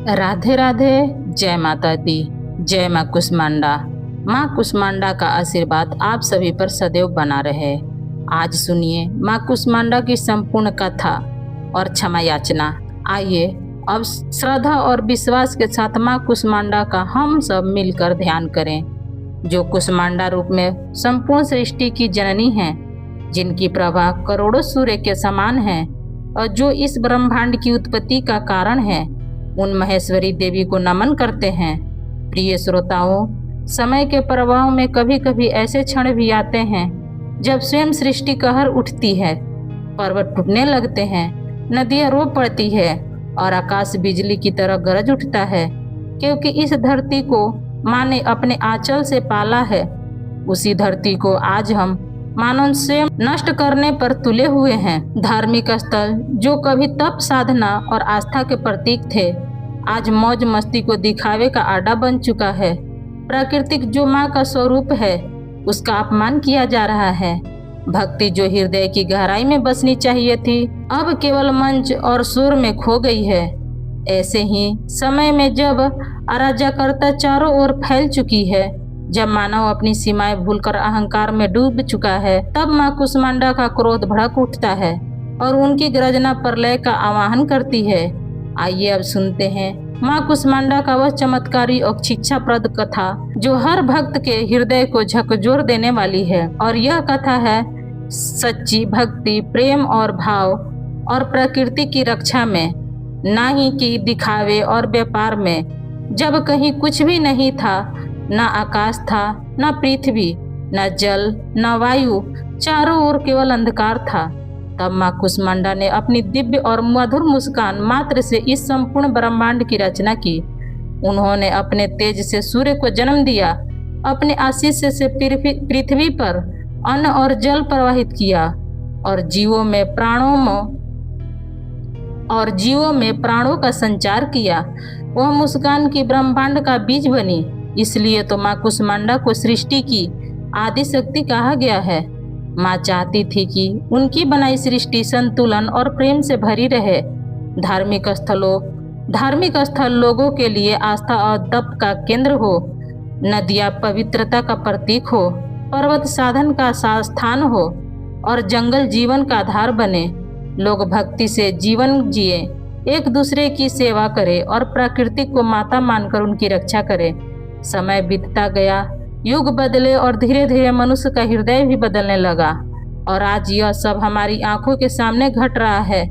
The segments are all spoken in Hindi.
राधे राधे। जय माता दी। जय माँ कुष्मांडा। माँ कुष्मांडा का आशीर्वाद आप सभी पर सदैव बना रहे। आज सुनिए माँ कुष्मांडा की संपूर्ण कथा और क्षमा याचना। आइए अब श्रद्धा और विश्वास के साथ माँ कुष्मांडा का हम सब मिलकर ध्यान करें, जो कुष्मांडा रूप में संपूर्ण सृष्टि की जननी है, जिनकी प्रभा करोड़ों सूर्य के समान है और जो इस ब्रह्मांड की उत्पत्ति का कारण है। उन महेश्वरी देवी को नमन करते हैं। प्रिय श्रोताओं, समय के प्रवाह में कभी कभी ऐसे क्षण भी आते हैं जब स्वयं सृष्टि कहर उठती है, पर्वत टूटने लगते हैं, नदियां रो पड़ती है और आकाश बिजली की तरह गरज उठता है, क्योंकि इस धरती को माँ ने अपने आंचल से पाला है। उसी धरती को आज हम मानव स्वयं नष्ट करने पर तुले हुए हैं। धार्मिक स्थल जो कभी तप, साधना और आस्था के प्रतीक थे, आज मौज मस्ती को दिखावे का आड़ा बन चुका है। प्राकृतिक जो माँ का स्वरूप है, उसका अपमान किया जा रहा है। भक्ति जो हृदय की गहराई में बसनी चाहिए थी, अब केवल मंच और सुर में खो गई है। ऐसे ही समय में जब अराजकता चारों ओर फैल चुकी है, जब मानव अपनी सीमाएं भूलकर अहंकार में डूब चुका है, तब माँ कुष्मांडा का क्रोध भड़क उठता है और उनकी गर्जना प्रलय का आवाहन करती है। आइए अब सुनते हैं माँ कुष्मांडा का वह चमत्कारी और शिक्षाप्रद कथा जो हर भक्त के हृदय को झकझोर देने वाली है। और यह कथा है सच्ची भक्ति, प्रेम और भाव और प्रकृति की रक्षा में, ना ही कि दिखावे और व्यापार में। जब कहीं कुछ भी नहीं था, ना आकाश था, ना पृथ्वी, ना जल, ना वायु, चारों ओर केवल अंधकार था, तब माँ कुष्मांडा ने अपनी दिव्य और मधुर मुस्कान मात्र से इस संपूर्ण ब्रह्मांड की रचना की। उन्होंने अपने तेज से सूर्य को जन्म दिया, अपने आशीष से पृथ्वी पर अन्न और जल प्रवाहित किया और जीवों में प्राणों का संचार किया। वह मुस्कान की ब्रह्मांड का बीज बनी। इसलिए तो माँ कुष्मांडा को सृष्टि की आदि शक्ति कहा गया है। माँ चाहती थी कि उनकी बनाई सृष्टि संतुलन और प्रेम से भरी रहे। धार्मिक स्थल लोगों के लिए आस्था और तप का केंद्र हो, नदियाँ पवित्रता का प्रतीक हो, पर्वत साधन का स्थान हो और जंगल जीवन का आधार बने। लोग भक्ति से जीवन जिए, एक दूसरे की सेवा करें और प्रकृति को माता मानकर उनकी रक्षा करें। समय बीतता गया, युग बदले और धीरे धीरे मनुष्य का हृदय भी बदलने लगा और आज यह सब हमारी आंखों के सामने घट रहा है।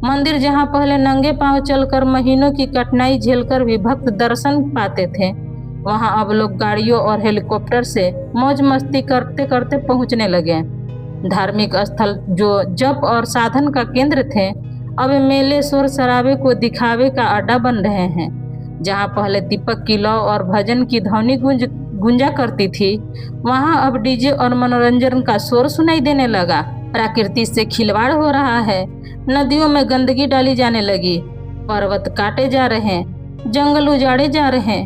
मंदिर जहां पहले नंगे पांव चलकर महीनों की कठिनाई झेलकर भी भक्त दर्शन पाते थे, वहां अब लोग गाड़ियों और हेलीकॉप्टर से मौज मस्ती करते करते पहुंचने लगे। धार्मिक स्थल जो जप और साधन का केंद्र थे, अब मेले शोर शराबे को दिखावे का अड्डा बन रहे हैं। जहां पहले दीपक की लौ और भजन की ध्वनि गुंजा करती थी, वहां अब डीजे और मनोरंजन का शोर सुनाई देने लगा। प्रकृति से खिलवाड़ हो रहा है, नदियों में गंदगी डाली जाने लगी, पर्वत काटे जा रहे, जंगल उजाड़े जा रहे।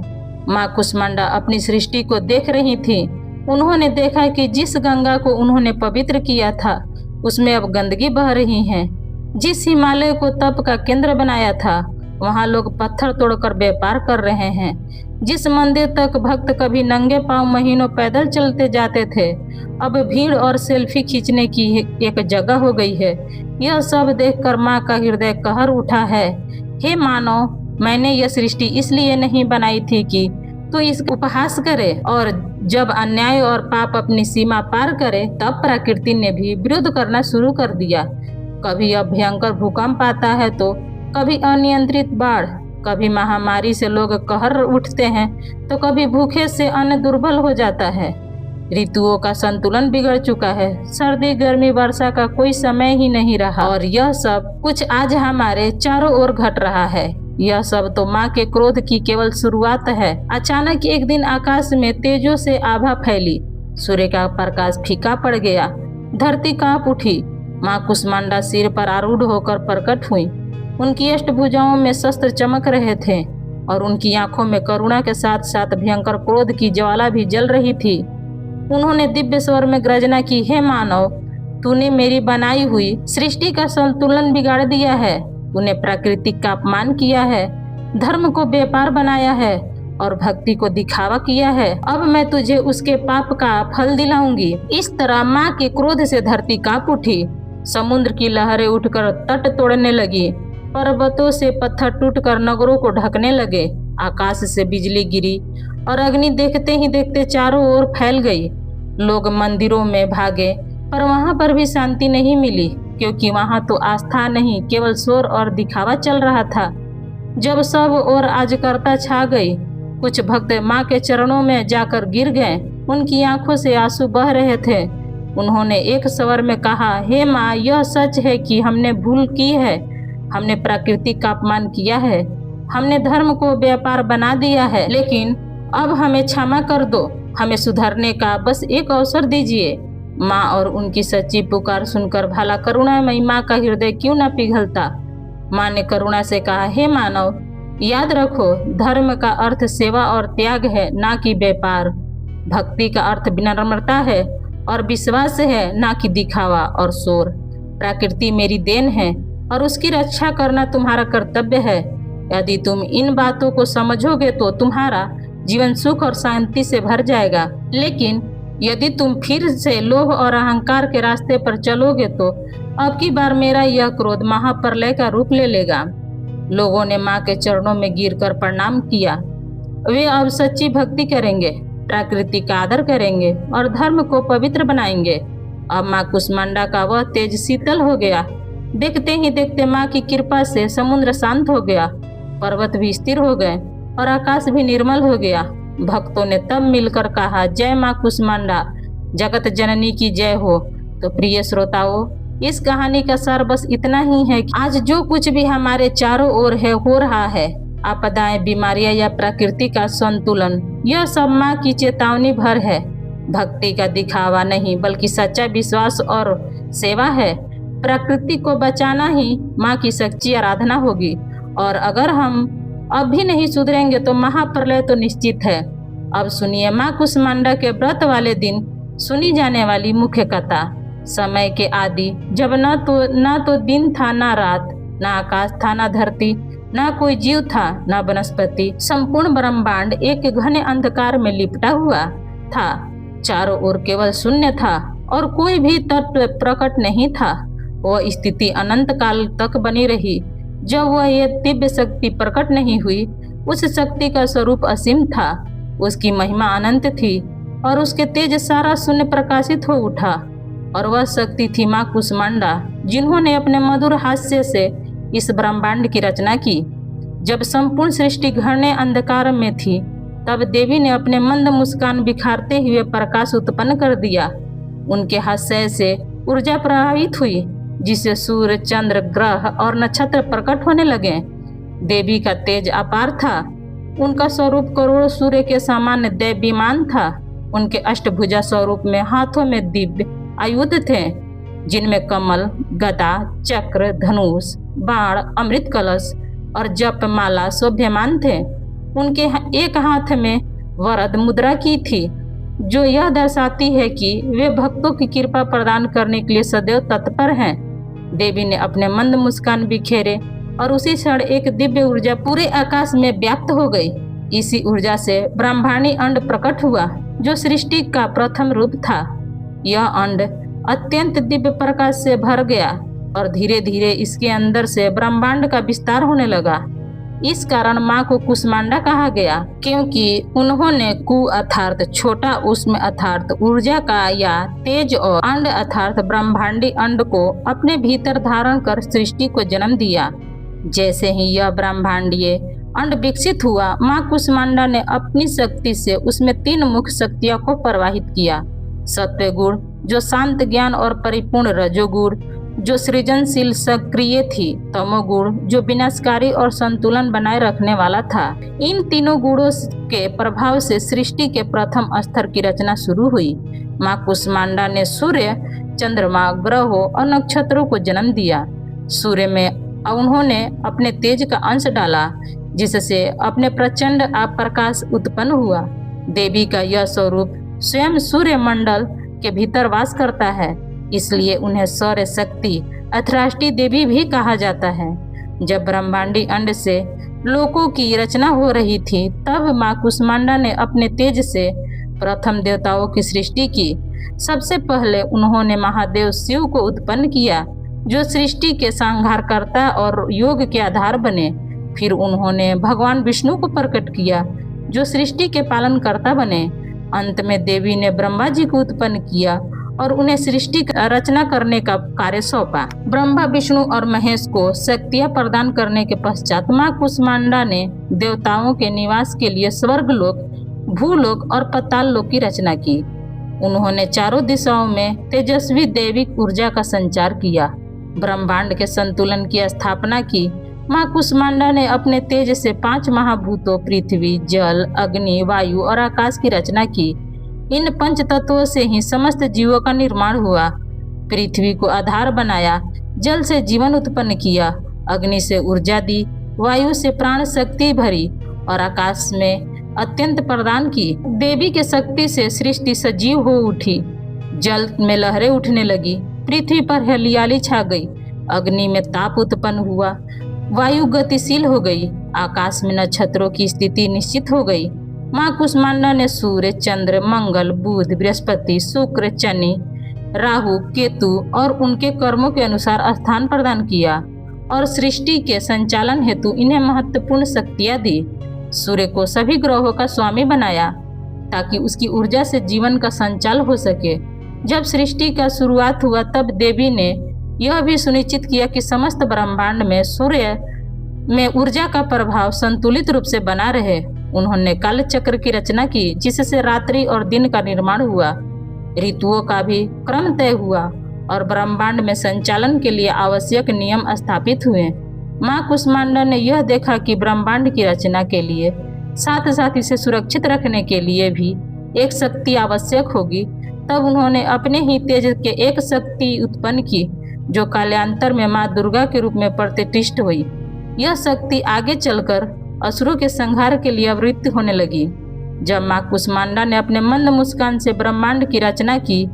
माँ कुष्मांडा अपनी सृष्टि को देख रही थी। उन्होंने देखा कि जिस गंगा को उन्होंने पवित्र किया था, उसमें अब गंदगी बह रही है। जिस हिमालय को तप का केंद्र बनाया था, वहाँ लोग पत्थर तोड़कर व्यापार कर रहे हैं। जिस मंदिर तक भक्त कभी नंगे पांव महीनों पैदल चलते जाते थे, अब भीड़ और सेल्फी खींचने की एक जगह हो गई है। यह सब देखकर माँ का हृदय कहर उठा है। हे मानव, मैंने यह सृष्टि इसलिए नहीं बनाई थी कि तू इसका उपहास करे, और जब अन्याय और पाप अपनी सीमा पार करे, तब प्रकृति ने भी विरोध करना शुरू कर दिया। कभी अब भयंकर भूकंप आता है, तो कभी अनियंत्रित बाढ़, कभी महामारी से लोग कहर उठते हैं, तो कभी भूखे से अन्न दुर्बल हो जाता है। ऋतुओं का संतुलन बिगड़ चुका है। सर्दी, गर्मी, वर्षा का कोई समय ही नहीं रहा और यह सब कुछ आज हमारे चारों ओर घट रहा है। यह सब तो माँ के क्रोध की केवल शुरुआत है। अचानक एक दिन आकाश में तेजों से आभा फैली, सूर्य का प्रकाश फीका पड़ गया, धरती कांप उठी। माँ कुष्मांडा सिर पर आरूढ़ होकर प्रकट हुई। उनकी अष्टभुजाओं में शस्त्र चमक रहे थे और उनकी आंखों में करुणा के साथ साथ भयंकर क्रोध की ज्वाला भी जल रही थी। उन्होंने दिव्य स्वर में गर्जना की, हे मानव, तूने मेरी बनाई हुई सृष्टि का संतुलन बिगाड़ दिया है। तूने प्रकृति का अपमान किया है। धर्म को व्यापार बनाया है और भक्ति को दिखावा किया है। अब मैं तुझे उसके पाप का फल दिलाऊंगी। इस तरह माँ के क्रोध से धरती कांप उठी। समुद्र की लहरें उठकर तट तोड़ने लगी। पर्वतों से पत्थर टूटकर नगरों को ढकने लगे। आकाश से बिजली गिरी और अग्नि देखते ही देखते चारों ओर फैल गई। लोग मंदिरों में भागे, पर वहां पर भी शांति नहीं मिली, क्योंकि वहां तो आस्था नहीं, केवल शोर और दिखावा चल रहा था। जब सब ओर अराजकता छा गई, कुछ भक्त माँ के चरणों में जाकर गिर गए। उनकी आंखों से आंसू बह रहे थे। उन्होंने एक स्वर में कहा, हे माँ, यह सच है कि हमने भूल की है। हमने प्रकृति का अपमान किया है, हमने धर्म को व्यापार बना दिया है, लेकिन अब हमें क्षमा कर दो। हमें सुधरने का बस एक अवसर दीजिए। माँ और उनकी सच्ची पुकार सुनकर भला करुणामयी माँ का हृदय क्यों न पिघलता। माँ ने करुणा से कहा, हे मानव, याद रखो, धर्म का अर्थ सेवा और त्याग है, ना कि व्यापार। भक्ति का अर्थ विनम्रता है और विश्वास है, ना कि दिखावा और शोर। प्रकृति मेरी देन है और उसकी रक्षा करना तुम्हारा कर्तव्य है। यदि तुम इन बातों को समझोगे तो तुम्हारा जीवन सुख और शांति से भर जाएगा। लेकिन यदि तुम फिर से लोभ और अहंकार के रास्ते पर चलोगे तो अब की बार मेरा यह क्रोध महाप्रलय का रूप ले लेगा। लोगों ने माँ के चरणों में गिरकर प्रणाम किया। वे अब सच्ची भक्ति करेंगे, प्रकृति का आदर करेंगे और धर्म को पवित्र बनाएंगे। अब माँ कुष्मांडा का वह तेज शीतल हो गया। देखते ही देखते माँ की कृपा से समुद्र शांत हो गया, पर्वत भी स्थिर हो गए और आकाश भी निर्मल हो गया। भक्तों ने तब मिलकर कहा, जय माँ कुष्मांडा, जगत जननी की जय हो। तो प्रिय श्रोताओं, इस कहानी का सार बस इतना ही है कि आज जो कुछ भी हमारे चारों ओर है, हो रहा है, आपदाएं, बीमारियां या प्रकृति का संतुलन, यह सब माँ की चेतावनी भर है। भक्ति का दिखावा नहीं, बल्कि सच्चा विश्वास और सेवा है। प्रकृति को बचाना ही माँ की सच्ची आराधना होगी। और अगर हम अब भी नहीं सुधरेंगे तो महाप्रलय तो निश्चित है। अब सुनिए माँ कुष्मांडा के व्रत वाले दिन सुनी जाने वाली मुख्य कथा। समय के आदि, जब न तो दिन था न रात, न आकाश था न धरती, न कोई जीव था न वनस्पति, संपूर्ण ब्रह्मांड एक घने अंधकार में लिपटा हुआ था। चारों ओर केवल शून्य था और कोई भी तत्व प्रकट नहीं था। वह स्थिति अनंत काल तक बनी रही। जब वह ये दिव्य शक्ति प्रकट नहीं हुई, उस शक्ति का स्वरूप असीम था, उसकी महिमा अनंत थी और उसके तेज सारा शून्य प्रकाशित हो उठा। और वह शक्ति थी माँ कुष्मांडा, जिन्होंने अपने मधुर हास्य से इस ब्रह्मांड की रचना की। जब संपूर्ण सृष्टि घने अंधकार में थी, तब देवी ने अपने मंद मुस्कान बिखारते हुए प्रकाश उत्पन्न कर दिया। उनके हास्य से ऊर्जा प्रभावित हुई, जिससे सूर्य, चंद्र, ग्रह और नक्षत्र प्रकट होने लगे। देवी का तेज अपार था। उनका स्वरूप करोड़ों सूर्य के समान दैवीमान था। उनके अष्टभुजा स्वरूप में हाथों में दिव्य आयुध थे, जिनमें कमल, गदा, चक्र, धनुष, बाण, अमृत कलश और जप माला शोभ्यमान थे। उनके एक हाथ में वरद मुद्रा की थी, जो यह दर्शाती है कि वे भक्तों की कृपा प्रदान करने के लिए सदैव तत्पर हैं। देवी ने अपने मंद मुस्कान बिखेरे और उसी क्षण एक दिव्य ऊर्जा पूरे आकाश में व्याप्त हो गई। इसी ऊर्जा से ब्रह्मांडी अंड प्रकट हुआ, जो सृष्टि का प्रथम रूप था। यह अंड अत्यंत दिव्य प्रकाश से भर गया और धीरे धीरे इसके अंदर से ब्रह्मांड का विस्तार होने लगा। इस कारण माँ को कुष्मांडा कहा गया, क्योंकि उन्होंने कु अर्थात छोटा, उष्म अर्थात ऊर्जा का, या तेज, और अंड अर्थात ब्रह्मांडी अंड को अपने भीतर धारण कर सृष्टि को जन्म दिया। जैसे ही यह ब्रह्मांडीय अंड विकसित हुआ, माँ कुष्मांडा ने अपनी शक्ति से उसमें 3 मुख्य शक्तियों को प्रवाहित किया। सत्व गुण, जो शांत, ज्ञान और परिपूर्ण; रजोगुण, जो सृजनशील सक्रिय थी; तमोगुण, जो विनाशकारी और संतुलन बनाए रखने वाला था। इन तीनों गुणों के प्रभाव से सृष्टि के प्रथम स्तर की रचना शुरू हुई। माँ कुष्मांडा ने सूर्य, चंद्रमा, ग्रहों और नक्षत्रों को जन्म दिया। सूर्य में उन्होंने अपने तेज का अंश डाला, जिससे अपने प्रचंड प्रकाश उत्पन्न हुआ। देवी का यह स्वरूप स्वयं सूर्य मंडल के भीतर वास करता है, इसलिए उन्हें सौर्य शक्ति अथराष्टि देवी भी कहा जाता है। जब ब्रह्मांडी अंड से लोकों की रचना हो रही थी, तब माँ कुष्मांडा ने अपने तेज से प्रथम देवताओं की सृष्टि की। सबसे पहले उन्होंने महादेव शिव को उत्पन्न किया, जो सृष्टि के संहारकर्ता और योग के आधार बने। फिर उन्होंने भगवान विष्णु को प्रकट किया, जो सृष्टि के पालन कर्ता बने। अंत में देवी ने ब्रह्मा जी को उत्पन्न किया और उन्हें सृष्टि का रचना करने का कार्य सौंपा। ब्रह्मा, विष्णु और महेश को शक्तियां प्रदान करने के पश्चात माँ कुष्मांडा ने देवताओं के निवास के लिए स्वर्गलोक, भूलोक और पाताल लोक की रचना की। उन्होंने चारों दिशाओं में तेजस्वी दैविक ऊर्जा का संचार किया, ब्रह्मांड के संतुलन की स्थापना की। माँ कुष्मांडा ने अपने तेज से 5 महाभूतों पृथ्वी, जल, अग्नि, वायु और आकाश की रचना की। इन 5 तत्वों से ही समस्त जीवों का निर्माण हुआ। पृथ्वी को आधार बनाया, जल से जीवन उत्पन्न किया, अग्नि से ऊर्जा दी, वायु से प्राण शक्ति भरी और आकाश में अत्यंत प्रदान की। देवी के शक्ति से सृष्टि सजीव हो उठी। जल में लहरें उठने लगी, पृथ्वी पर हरियाली छा गई, अग्नि में ताप उत्पन्न हुआ, वायु गतिशील हो गई, आकाश में नक्षत्रों की स्थिति निश्चित हो गई। माँ कुष्मांडा ने सूर्य, चंद्र, मंगल, बुध, बृहस्पति, शुक्र, शनि, राहु, केतु और उनके कर्मों के अनुसार स्थान प्रदान किया और सृष्टि के संचालन हेतु इन्हें महत्वपूर्ण शक्तियां दी। सूर्य को सभी ग्रहों का स्वामी बनाया ताकि उसकी ऊर्जा से जीवन का संचालन हो सके। जब सृष्टि का शुरुआत हुआ तब देवी ने यह भी सुनिश्चित किया कि समस्त ब्रह्मांड में सूर्य में ऊर्जा का प्रभाव संतुलित रूप से बना रहे। उन्होंने काल चक्र की रचना की, जिससे रात्रि और दिन का निर्माण हुआ, ऋतुओं का भी क्रम तय हुआ और ब्रह्मांड में संचालन के लिए आवश्यक नियम स्थापित हुए। माँ कुष्मांडा ने यह देखा कि ब्रह्मांड की रचना के लिए साथ साथ इसे सुरक्षित रखने के लिए भी एक शक्ति आवश्यक होगी। तब उन्होंने अपने ही तेज के एक शक्ति उत्पन्न की, जो कालांतर में माँ दुर्गा के रूप में प्रतिष्ठित हुई। यह शक्ति आगे चलकर असुरों के संहार के लिए अवतरित होने लगी। जब माँ कुष्मांडा ने अपने मंद मुस्कान से ब्रह्मांड की रचना की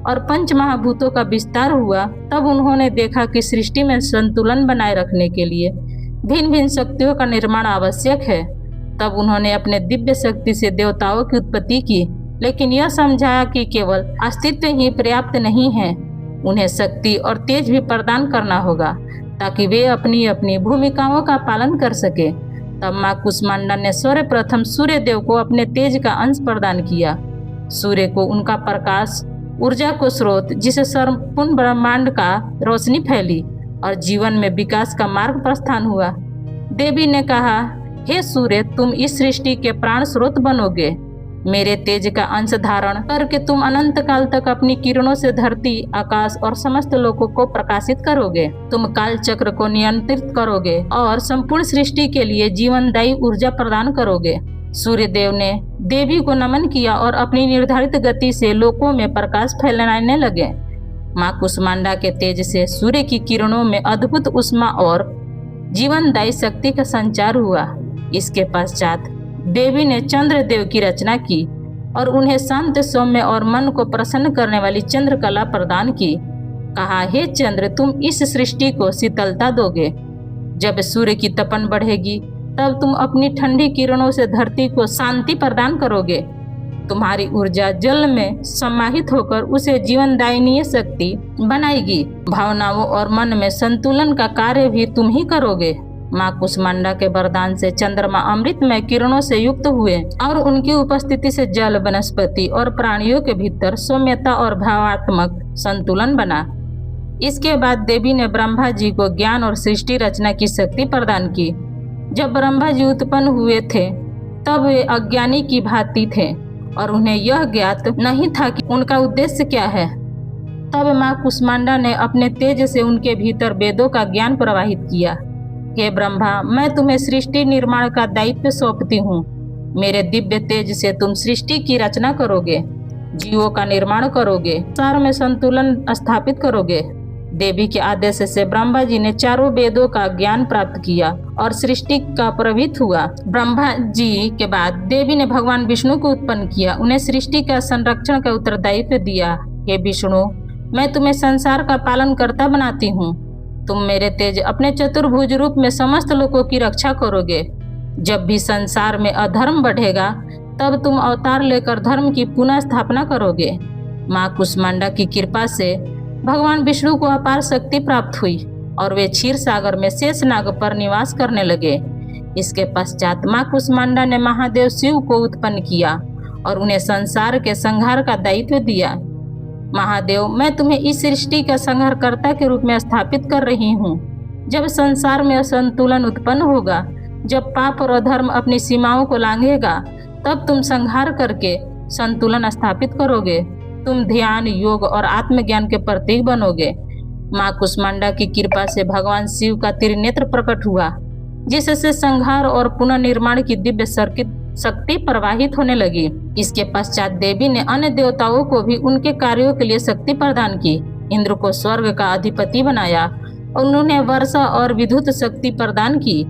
और 5 महाभूतों का विस्तार हुआ, तब उन्होंने देखा कि सृष्टि में संतुलन बनाए रखने के लिए भिन्न भिन्न शक्तियों का निर्माण आवश्यक है। तब उन्होंने अपने दिव्य शक्ति से देवताओं की उत्पत्ति की, लेकिन यह समझाया कि केवल अस्तित्व ही पर्याप्त नहीं है, उन्हें शक्ति और तेज भी प्रदान करना होगा ताकि वे अपनी अपनी भूमिकाओं का पालन कर सके। तब माँ कुष्मांडा ने सर्वप्रथम सूर्य देव को अपने तेज का अंश प्रदान किया। सूर्य को उनका प्रकाश, ऊर्जा को स्रोत, जिसे संपूर्ण ब्रह्मांड का रोशनी फैली और जीवन में विकास का मार्ग प्रस्थान हुआ। देवी ने कहा, हे सूर्य, तुम इस सृष्टि के प्राण स्रोत बनोगे। मेरे तेज का अंश धारण करके तुम अनंत काल तक अपनी किरणों से धरती, आकाश और समस्त लोकों को प्रकाशित करोगे। तुम काल चक्र को नियंत्रित करोगे और संपूर्ण सृष्टि के लिए जीवनदायी ऊर्जा प्रदान करोगे। सूर्य देव ने देवी को नमन किया और अपनी निर्धारित गति से लोकों में प्रकाश फैलाने लगे। माँ कुष्मांडा के तेज से सूर्य की किरणों में अद्भुत उष्मा और जीवनदायी शक्ति का संचार हुआ। इसके पश्चात देवी ने चंद्र देव की रचना की और उन्हें शांत, सौम्य और मन को प्रसन्न करने वाली चंद्रकला प्रदान की। कहा, हे चंद्र, तुम इस सृष्टि को शीतलता दोगे। जब सूर्य की तपन बढ़ेगी तब तुम अपनी ठंडी किरणों से धरती को शांति प्रदान करोगे। तुम्हारी ऊर्जा जल में समाहित होकर उसे जीवनदायिनी शक्ति बनाएगी। भावनाओं और मन में संतुलन का कार्य भी तुम ही करोगे। माँ कुष्मांडा के वरदान से चंद्रमा अमृतमय किरणों से युक्त हुए और उनकी उपस्थिति से जल, वनस्पति और प्राणियों के भीतर सौम्यता और भावात्मक संतुलन बना। इसके बाद देवी ने ब्रह्मा जी को ज्ञान और सृष्टि रचना की शक्ति प्रदान की। जब ब्रह्मा जी उत्पन्न हुए थे तब वे अज्ञानी की भांति थे और उन्हें यह ज्ञात नहीं था कि उनका उद्देश्य क्या है। तब माँ कुष्मांडा ने अपने तेज से उनके भीतर वेदों का ज्ञान प्रवाहित किया। हे ब्रह्मा, मैं तुम्हें सृष्टि निर्माण का दायित्व सौंपती हूँ। मेरे दिव्य तेज से तुम सृष्टि की रचना करोगे, जीवों का निर्माण करोगे, संसार में संतुलन स्थापित करोगे। देवी के आदेश से ब्रह्मा जी ने चारों वेदों का ज्ञान प्राप्त किया और सृष्टि का प्रवृत्त हुआ। ब्रह्मा जी के बाद देवी ने भगवान विष्णु को उत्पन्न किया, उन्हें सृष्टि का संरक्षण का उत्तरदायित्व दिया। हे विष्णु, मैं तुम्हें संसार का पालन कर्ता बनाती हूँ। तुम मेरे तेज अपने चतुर्भुज रूप में समस्त लोगों की रक्षा करोगे। जब भी संसार में अधर्म बढ़ेगा तब तुम अवतार लेकर धर्म की पुनः स्थापना करोगे। माँ कुष्मांडा की कृपा से भगवान विष्णु को अपार शक्ति प्राप्त हुई और वे क्षीर सागर में शेषनाग पर निवास करने लगे। इसके पश्चात माँ कुष्मांडा ने महादेव शिव को उत्पन्न किया और उन्हें संसार के संहार का दायित्व दिया। महादेव, मैं तुम्हें इस सृष्टि का संहारकर्ता के रूप में स्थापित कर रही हूँ। जब संसार में असंतुलन उत्पन्न होगा, जब पाप और अधर्म अपनी सीमाओं को लांघेगा, तब तुम संहार करके संतुलन स्थापित करोगे। तुम ध्यान, योग और आत्मज्ञान के प्रतीक बनोगे। माँ कुष्मांडा की कृपा से भगवान शिव का त्रिनेत्र प्रकट हुआ, जिससे संहार और पुनर्निर्माण की दिव्य शक्ति प्रवाहित होने लगी। इसके पश्चात देवी ने अन्य देवताओं को भी उनके कार्यों के लिए शक्ति प्रदान की। इंद्र को स्वर्ग का अधिपति बनाया और उन्होंने वर्षा और विद्युत शक्ति प्रदान की।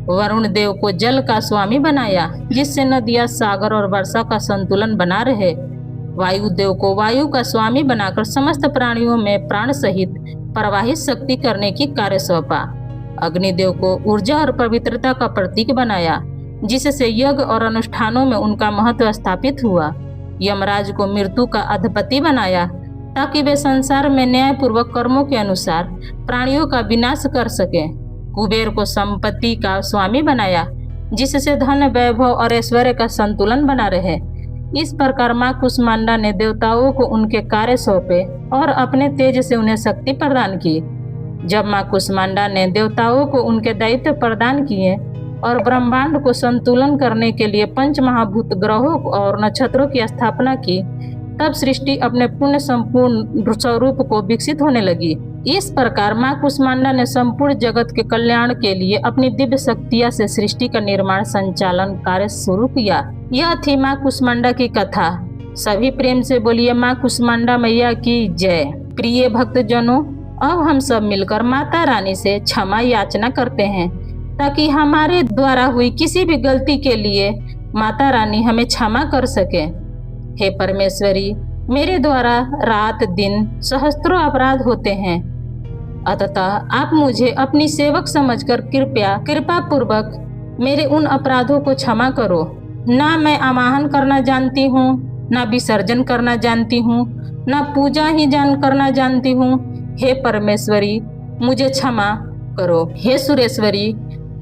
वरुण देव को जल का स्वामी बनाया, जिससे नदियां, सागर और वर्षा का संतुलन बना रहे। वायु देव को वायु का स्वामी बनाकर समस्त प्राणियों में प्राण सहित प्रवाहित शक्ति करने की कार्य सौंपा। अग्निदेव को ऊर्जा और पवित्रता का प्रतीक बनाया, जिससे यज्ञ और अनुष्ठानों में उनका महत्व स्थापित हुआ। यमराज को मृत्यु का अधिपति बनाया, ताकि वे संसार में न्यायपूर्वक कर्मों के अनुसार प्राणियों का विनाश कर सके। कुबेर को संपत्ति का स्वामी बनाया, जिससे धन, वैभव और ऐश्वर्य का संतुलन बना रहे। इस प्रकार माँ कुष्मांडा ने देवताओं को उनके कार्य सौंपे और अपने तेज से उन्हें शक्ति प्रदान की। जब माँ कुष्मांडा ने देवताओं को उनके दायित्व प्रदान किए और ब्रह्मांड को संतुलन करने के लिए पंच महाभूत ग्रहों और नक्षत्रों की स्थापना की, तब सृष्टि अपने पुण्य संपूर्ण स्वरूप को विकसित होने लगी। इस प्रकार माँ कुष्मांडा ने संपूर्ण जगत के कल्याण के लिए अपनी दिव्य शक्तियां से सृष्टि का निर्माण संचालन कार्य शुरू किया। यह थी माँ कुष्मांडा की कथा। सभी प्रेम से बोलिए माँ कुष्मांडा मैया की जय। प्रिय भक्तजनों, अब हम सब मिलकर माता रानी से क्षमा याचना करते हैं, ताकि हमारे द्वारा हुई किसी भी गलती के लिए माता रानी हमें क्षमा कर सके। हे परमेश्वरी, मेरे द्वारा रात दिन सहस्त्रों अपराध होते हैं, अतः आप मुझे अपनी सेवक समझकर कृपा पूर्वक मेरे उन अपराधों को क्षमा करो। ना मैं आवाहन करना जानती हूँ, ना विसर्जन करना जानती हूँ, ना पूजा ही करना जानती हूँ। हे परमेश्वरी, मुझे क्षमा करो। हे सुरेश्वरी,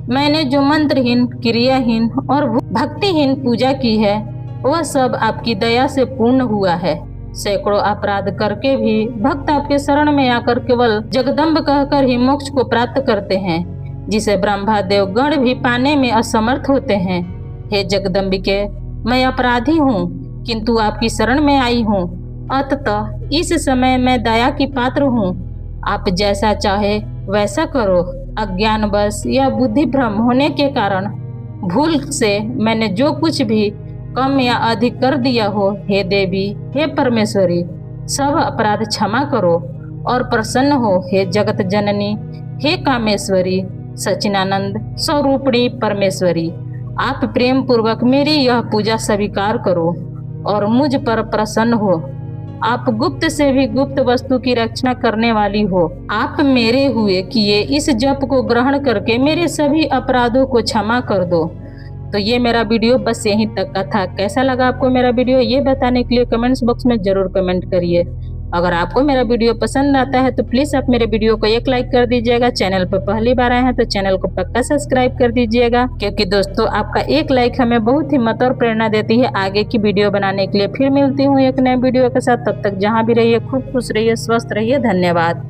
मैंने जो मंत्रहीन, क्रियाहीन और भक्तिहीन पूजा की है, वह सब आपकी दया से पूर्ण हुआ है। सैकड़ों अपराध करके भी भक्त आपके शरण में आकर केवल जगदम्ब कहकर ही मोक्ष को प्राप्त करते हैं, जिसे ब्रह्मा देव गण भी पाने में असमर्थ होते हैं। हे जगदम्बिके, मैं अपराधी हूँ, किंतु आपकी शरण में आई हूँ, अतः इस समय मैं दया की पात्र हूँ। आप जैसा चाहे वैसा करो। अज्ञानवश या बुद्धि भ्रम होने के कारण भूल से मैंने जो कुछ भी कम या अधिक कर दिया हो, हे देवी, हे परमेश्वरी, सब अपराध क्षमा करो और प्रसन्न हो। हे जगत जननी, हे कामेश्वरी, सच्चिदानंद स्वरूपिणी परमेश्वरी, आप प्रेम पूर्वक मेरी यह पूजा स्वीकार करो और मुझ पर प्रसन्न हो। आप गुप्त से भी गुप्त वस्तु की रक्षा करने वाली हो। आप मेरे हुए किए इस जप को ग्रहण करके मेरे सभी अपराधों को क्षमा कर दो। तो ये मेरा वीडियो बस यहीं तक का था। कैसा लगा आपको मेरा वीडियो, ये बताने के लिए कमेंट्स बॉक्स में जरूर कमेंट करिए। अगर आपको मेरा वीडियो पसंद आता है तो प्लीज़ आप मेरे वीडियो को एक लाइक कर दीजिएगा। चैनल पर पहली बार आए हैं तो चैनल को पक्का सब्सक्राइब कर दीजिएगा, क्योंकि दोस्तों आपका एक लाइक हमें बहुत हिम्मत और प्रेरणा देती है आगे की वीडियो बनाने के लिए। फिर मिलती हूँ एक नए वीडियो के साथ, तब तक जहाँ भी रहिए खूब खुश रहिए, स्वस्थ रहिए। धन्यवाद।